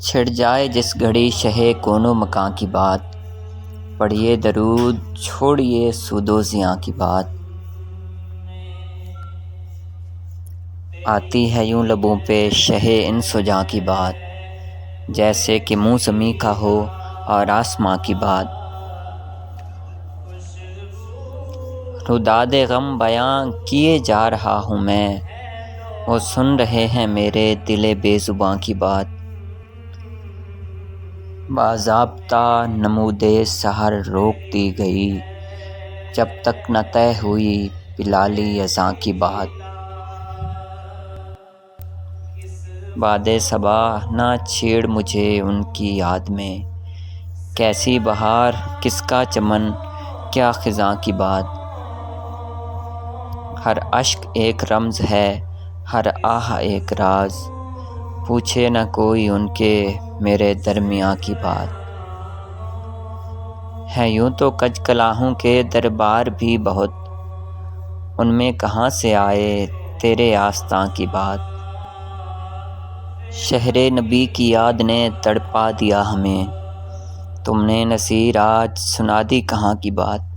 چھڑ جائے جس گھڑی شہ کون و مکاں کی بات، پڑھیے درود چھوڑیے سود و زیاں کی بات۔ آتی ہے یوں لبوں پہ شہ انس و جاں کی بات، جیسے کہ منہ زمیں کا ہو اور آسماں کی بات۔ روداد غم بیاں کیے جا رہا ہوں میں، وہ سن رہے ہیں میرے دل بے زباں کی بات۔ باضابطہ نمود سحر روک دی گئی، جب تک نہ طے ہوئی بلالی اذاں کی بات۔ باد صبا نہ چھیڑ مجھے ان کی یاد میں، کیسی بہار کس کا چمن کیا خزاں کی بات۔ ہر اشک ایک رمز ہے ہر آہ ایک راز، پوچھے نہ کوئی ان کے میرے درمیاں کی بات۔ ہیں یوں تو کج کلاہوں کے دربار بھی بہت، ان میں کہاں سے آئے تیرے آستاں کی بات۔ شہر نبی کی یاد نے تڑپا دیا ہمیں، تم نے نصیر آج سنا دی کہاں کی بات۔